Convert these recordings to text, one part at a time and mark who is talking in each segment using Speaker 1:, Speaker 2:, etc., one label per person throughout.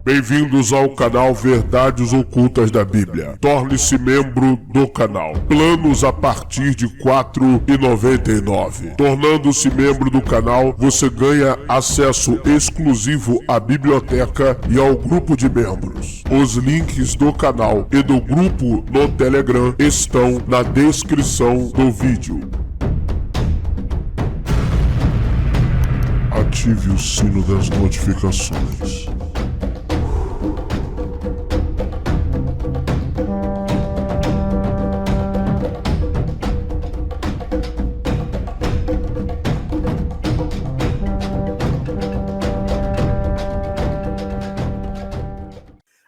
Speaker 1: Bem-vindos ao canal Verdades Ocultas da Bíblia. Torne-se membro do canal. Planos a partir de R$ 4,99. Tornando-se membro do canal, você ganha acesso exclusivo à biblioteca e ao grupo de membros. Os links do canal e do grupo no Telegram estão na descrição do vídeo. Ative o sino das notificações.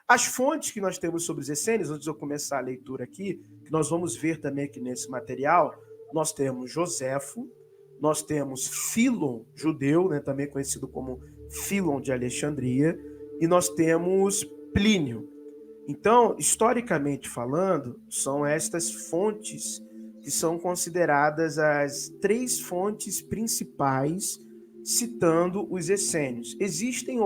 Speaker 2: As fontes que nós temos sobre os essênios, antes de eu começar a leitura aqui, que nós vamos ver também aqui nesse material, nós temos Joséfo, nós temos Fílon, judeu, né, também conhecido como Fílon de Alexandria, e nós temos Plínio. Então, historicamente falando, são estas fontes que são consideradas as três fontes principais citando os essênios. Existem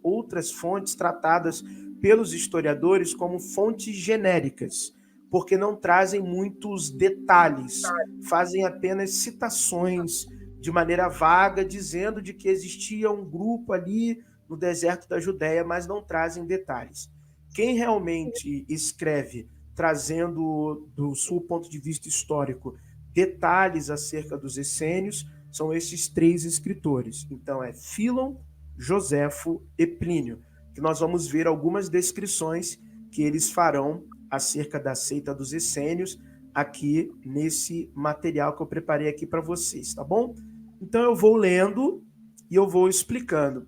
Speaker 2: outras fontes tratadas pelos historiadores como fontes genéricas, porque não trazem muitos detalhes, fazem apenas citações de maneira vaga, dizendo de que existia um grupo ali no deserto da Judéia, mas não trazem detalhes. Quem realmente escreve, trazendo do seu ponto de vista histórico, detalhes acerca dos essênios, são esses três escritores. Então é Fílon, Joséfo e Plínio, que nós vamos ver algumas descrições que eles farão acerca da seita dos essênios aqui nesse material que eu preparei aqui para vocês, tá bom? Então eu vou lendo e eu vou explicando.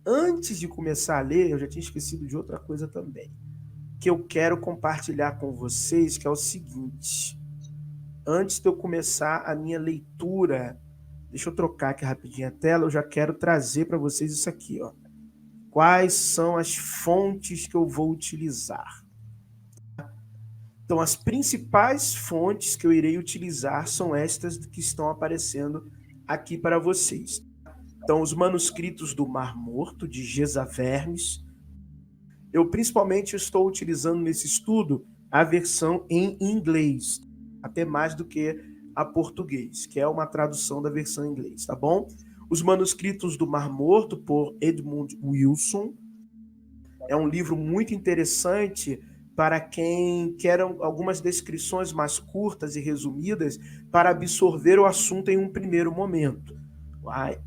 Speaker 2: Antes de começar a ler, eu já tinha esquecido de outra coisa também, que eu quero compartilhar com vocês, que é o seguinte. Antes de eu começar a minha leitura, deixa eu trocar aqui rapidinho a tela, eu já quero trazer para vocês isso aqui, ó. Quais são as fontes que eu vou utilizar? Então, as principais fontes que eu irei utilizar são estas que estão aparecendo aqui para vocês. Então, os manuscritos do Mar Morto, de Gesavermes. Eu, principalmente, estou utilizando nesse estudo a versão em inglês, até mais do que a português, que é uma tradução da versão em inglês, tá bom? Os manuscritos do Mar Morto, por Edmund Wilson. É um livro muito interessante para quem quer algumas descrições mais curtas e resumidas para absorver o assunto em um primeiro momento.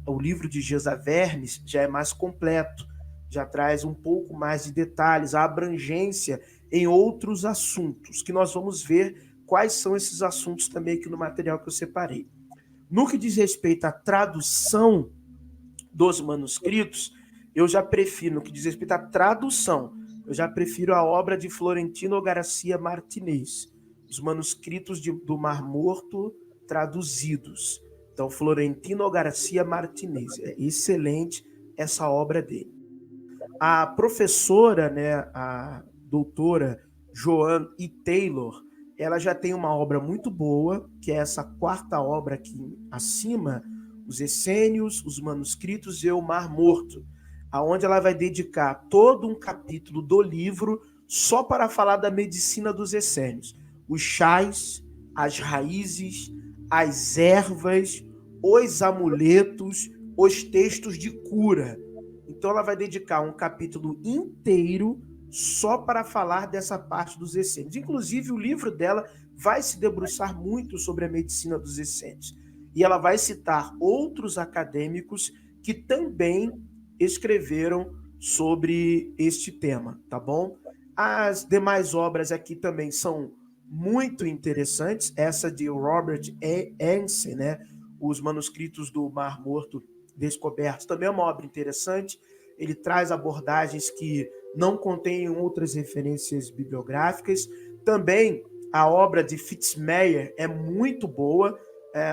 Speaker 2: O livro de Gesavermes já é mais completo, já traz um pouco mais de detalhes, a abrangência em outros assuntos, que nós vamos ver quais são esses assuntos também aqui no material que eu separei. No que diz respeito à tradução dos manuscritos, eu já prefiro, no que diz respeito à tradução, eu já prefiro a obra de Florentino Garcia Martinez, os manuscritos do Mar Morto traduzidos. Então, Florentino Garcia Martinez, é excelente essa obra dele. A professora, né, a doutora Joanne E. Taylor, ela já tem uma obra muito boa, que é essa quarta obra aqui acima, os essênios, os manuscritos e o Mar Morto, aonde ela vai dedicar todo um capítulo do livro só para falar da medicina dos essênios. Os chás, as raízes, as ervas, os amuletos, os textos de cura. Então ela vai dedicar um capítulo inteiro só para falar dessa parte dos essênios. Inclusive, o livro dela vai se debruçar muito sobre a medicina dos essênios. E ela vai citar outros acadêmicos que também escreveram sobre este tema, tá bom? As demais obras aqui também são muito interessantes. Essa de Robert Anson, né? Os manuscritos do Mar Morto descobertos, também é uma obra interessante. Ele traz abordagens que não contêm outras referências bibliográficas. Também a obra de Fitzmyer é muito boa,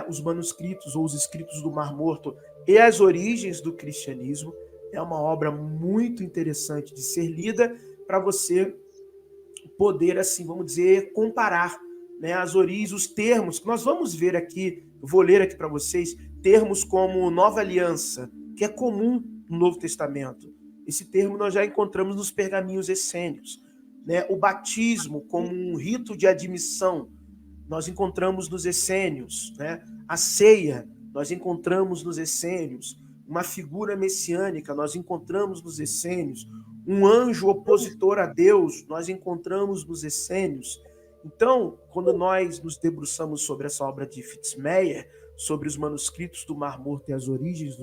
Speaker 2: os manuscritos ou os escritos do Mar Morto e as origens do cristianismo. É uma obra muito interessante de ser lida para você poder, assim, vamos dizer, comparar né, as origens, os termos, que nós vamos ver aqui, eu vou ler aqui para vocês, termos como nova aliança, que é comum no Novo Testamento. Esse termo nós já encontramos nos pergaminhos essênios. Né? O batismo como um rito de admissão, nós encontramos nos essênios. Né? A ceia, nós encontramos nos essênios. Uma figura messiânica, nós encontramos nos essênios. Um anjo opositor a Deus, nós encontramos nos essênios. Então, quando nós nos debruçamos sobre essa obra de Fitz Meyer, sobre os manuscritos do Mar Morto e as origens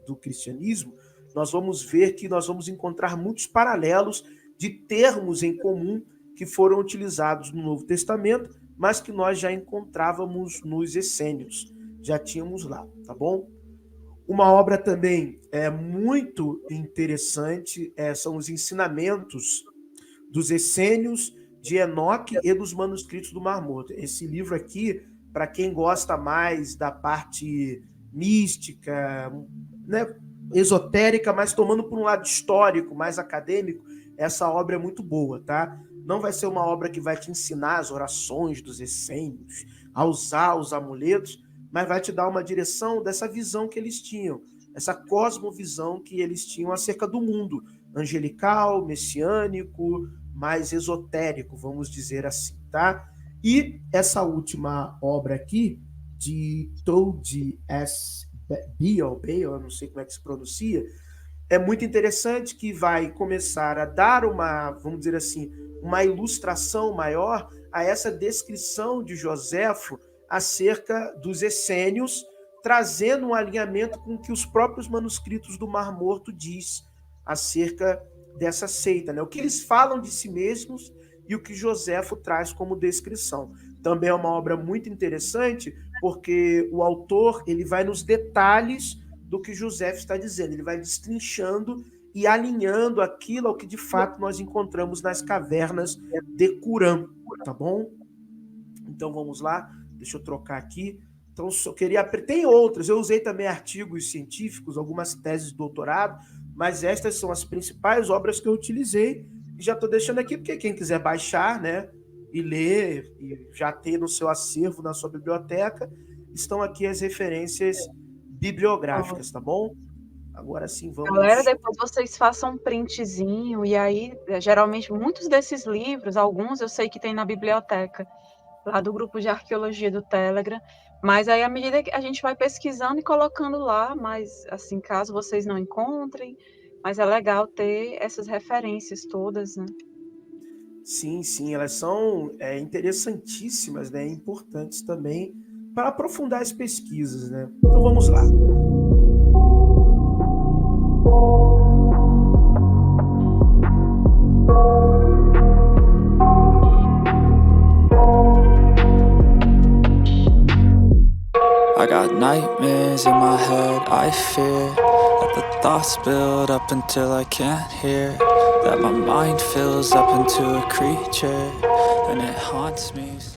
Speaker 2: do cristianismo, nós vamos ver que nós vamos encontrar muitos paralelos de termos em comum que foram utilizados no Novo Testamento, mas que nós já encontrávamos nos essênios, já tínhamos lá, tá bom? Uma obra também muito interessante são os ensinamentos dos essênios, de Enoque e dos manuscritos do Mar Morto. Esse livro aqui, para quem gosta mais da parte mística, né, esotérica, mas tomando por um lado histórico, mais acadêmico, essa obra é muito boa, tá? Não vai ser uma obra que vai te ensinar as orações dos essênios, a usar os amuletos, mas vai te dar uma direção dessa visão que eles tinham, essa cosmovisão que eles tinham acerca do mundo, angelical, messiânico, mais esotérico, vamos dizer assim, tá? E essa última obra aqui, de Todd S. Beale, eu não sei como é que se pronuncia, é muito interessante, que vai começar a dar uma, vamos dizer assim, uma ilustração maior a essa descrição de Joséfo acerca dos essênios, trazendo um alinhamento com o que os próprios manuscritos do Mar Morto diz acerca dessa seita, né? O que eles falam de si mesmos e o que Joséfo traz como descrição. Também é uma obra muito interessante, porque o autor ele vai nos detalhes do que Joséfo está dizendo, ele vai destrinchando e alinhando aquilo ao que de fato nós encontramos nas cavernas de Qumran, tá bom? Então vamos lá, deixa eu trocar aqui. Então só queria, tem outras, eu usei também artigos científicos, algumas teses de doutorado, mas estas são as principais obras que eu utilizei e já estou deixando aqui, porque quem quiser baixar, né, e ler, e já ter no seu acervo, na sua biblioteca, estão aqui as referências bibliográficas, tá bom? Agora sim, vamos...
Speaker 3: Galera, depois vocês façam um printzinho, e aí, geralmente, muitos desses livros, alguns eu sei que tem na biblioteca, lá do grupo de arqueologia do Telegram, mas aí, à medida que a gente vai pesquisando e colocando lá, mas, assim, caso vocês não encontrem, mas é legal ter essas referências todas, né?
Speaker 2: Sim, elas são interessantíssimas, né? Importantes também para aprofundar as pesquisas, né? Então vamos lá.
Speaker 4: I got nightmares in my head, I fear that the thoughts build up until I can't hear, that my mind fills up into a creature and it haunts me.